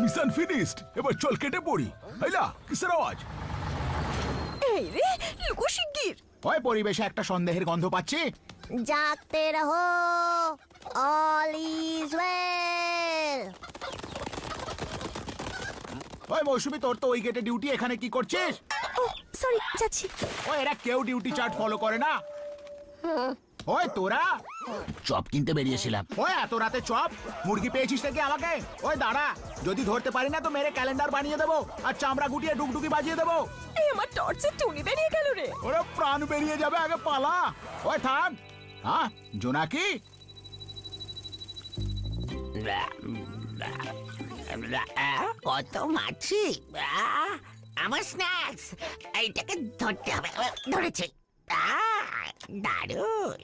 Mission finished. এবার চল কেটে পড়ি। হাইলা কিসের আওয়াজ? এই রে, লুকো শিগগির। ওই পরিবেশে একটা সন্দেহের গন্ধ পাচ্ছি। জাগতে রহো, অল ইজ ওয়েল। ওই মৌসুমী, তোর তো ওই গেটে ডিউটি, এখানে কি করছিস? ও সরি, যাচ্ছি। ওই এরা কেউ ডিউটি চার্ট ফলো করে না। ওই তোরা চপ কিনতে বেরিয়েছিলাম। ওই এত রাতে চপ? মুরগি পেয়েছিস নাকি আমাকে? ওই দাঁড়া, যদি ধরতে পারি না তো মেরে ক্যালেন্ডার বানিয়ে দেবো আর চামড়া গুটিয়ে ডুগডুগি বাজিয়ে দেবো। এই আমার টর্চের টুনি বেরিয়ে গেল রে। ওরে প্রাণ বেরিয়ে যাবে, আগে পালা। ওই থাম। হ্যাঁ জোনাকি, কত মাছি, আমার স্ন্যাক্স, এইটাকে ধরতে হবে। ধরেছে, দারুণ।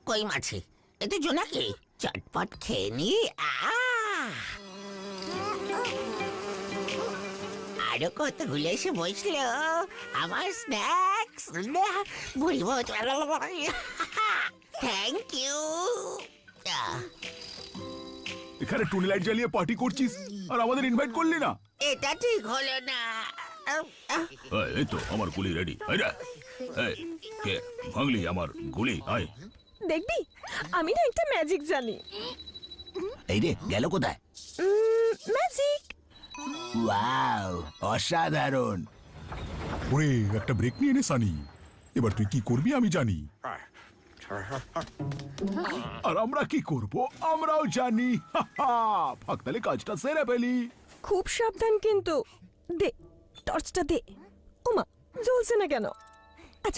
কই মাছি, এ তো জোনাকি, চটপট খেয়ে নি। আরো কতগুলো এসে বসলো আমার স্ন্যাক্স। ভুলব, থ্যাংক ইউ। এখানে টুনি লাইট জ্বালিয়ে পার্টি করছিস আর আমাদের ইনভাইট করলি না? এটা ঠিক হলো না। এই তো আমার গুলি রেডি। কে ভাঙলি আমার গুলি? আয় দেখবি, আমি না একটা ম্যাজিক জানি। এই রে গেল কোথায়? ম্যাজিক। ওয়াও, অসাধারণ। ওরে একটা ব্রেক নিয়ে নে সানি। এবার তুই কি করবি আমি জানি। আর আমরা কি করব আমরাও জানি। ফাঁক তাহলে কাজটা সেরে ফেলি। খুব সাবধান কিন্তু। দে টর্চটা দে। ওমা, জ্বলছে না কেন?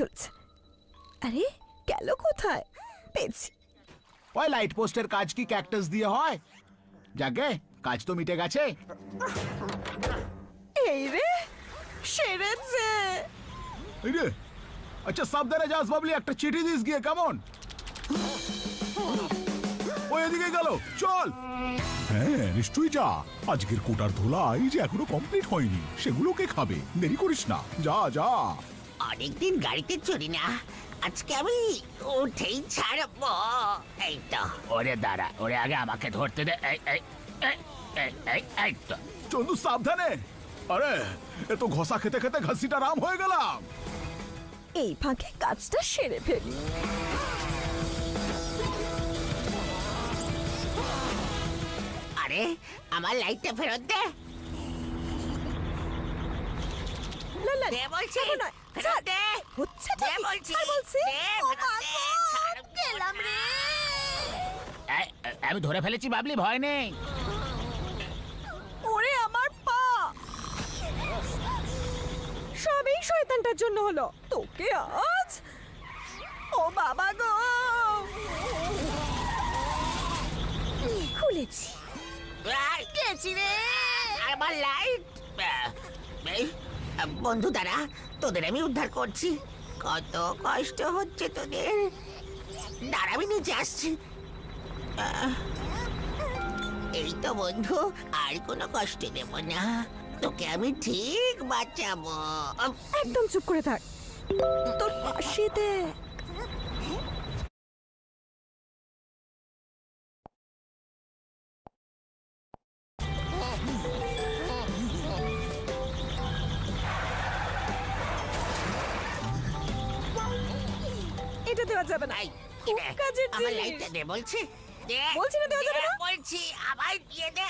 চলছে। আরে গেল কোথায়? পেয়েছি। ওই লাইট পোস্টের কাজ কি ক্যাকটাস দিয়ে হয়? যাকে কাজ তো মিটে গেছে। এই রে, সেরেছে। এই রে, আচ্ছা সাবধানে যাস বাবলি, একটা চিঠি দিস গিয়ে, কেমন? ওই এদিকে গেল, চল। হ্যাঁ নিশ্চয়ই যা। আজকের কোটার ধোলাই যে এখনো কমপ্লিট হয়নি, সেগুলোকে খাবে। দেরি করিস না, যা যা। অনেকদিন গাড়িতে চড়ি না, আজকে আমি উঠেই ছাড়বো। এই তো। ওরে দাঁড়া, ওরে আগে আমাকে ধরতে দে। এই তো। চন্দু সাবধানে। আরে এ তো ঘষা খেতে খেতে ঘাসিটা রাম হয়ে গেলাম। এই ফাঁকে কাজটা সেরে ফেলি। আরে আমার লাইটটা ফেরত দে। না না, দে বলছি, যাবো না। ফেরত দে। হচ্ছে দে বলছি, বলছি। দে, ফেরত দে, ছাড়বো গেলাম না। রে। আমি ধরে ফেলেছি বাবলি, ভয় নেই। ওরে আমার পা। সবই শয়তানটার জন্য হলো। তোকে আজ। ও বাবা গো। খুলেছি। গেছি রে আমার লাইট। বন্ধু দাঁড়া, তোদের আমি উদ্ধার করছি। কত কষ্ট হচ্ছে তোদের। দাঁড়া, আমি নিচে আসছি। এই তো বন্ধু, আর কোনো কষ্ট দেব না, তোকে আমি ঠিক বাঁচাবো। একদম চুপ করে থাক। তোর পাশে দেখ। এটা দেওয়া যাবে না। এই, খুব দে, কাজের আমার জিনিস। লাইটটা দে বলছি। দে, বলছি না দেওয়া যাবে দে না? বলছি, আবার দিয়ে দে।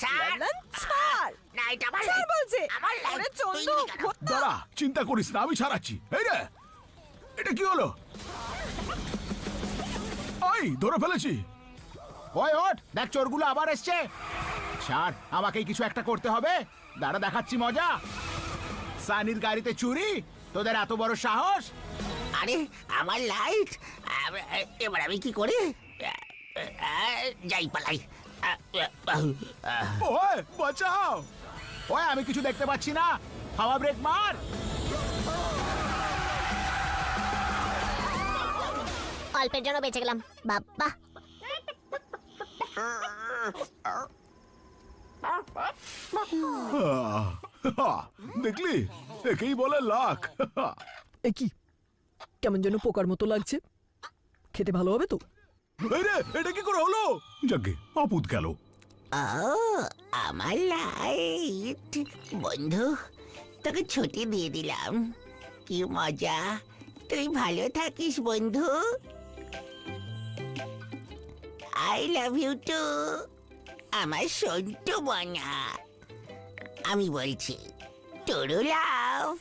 ছাড়। লালান, ছাড়। না, এটা আমার ছাড় লাইট। বলছে। আমার লাইট। ওরে তুই চন্দু, নিবি কেন? ঘোত্তা। দাঁড়া, চিন্তা করিস না, আমি ছাড়াচ্ছি। এই রে, এটা কি হলো? ওই ধরে ফেলেছি। ওই ওঠ, দেখ চোরগুলো আবার এসছে। ছাড়, আমাকেই কিছু একটা করতে হবে। দাঁড়া, দেখাচ্ছি মজা। সানির গাড়িতে চুরি? তোদের এত বড় সাহস? আরে আমার লাইট, এবার আমি কি করি? যাই পালাই। ওই বাঁচাও। ওই আমি কিছু দেখতে পাচ্ছি না। হাওয়া ব্রেক মার। অল্পের জন্য বেঁচে গেলাম বাবা। দেখলি, একেই বলে লাখ। এ কি কেমন যেন পোকার মতো লাগছে। খেতে ভালো হবে তো? এই রে, এটা কি করে হলো? যাকে আপদ গেল। ও আমার লাইট বন্ধু, তোকে ছুটি দিয়ে দিলাম। কি মজা, তুই ভালো থাকিস বন্ধু। আই লাভ ইউ টু আমার সন্টু বনা। আমি বলছি টুরু লাভ।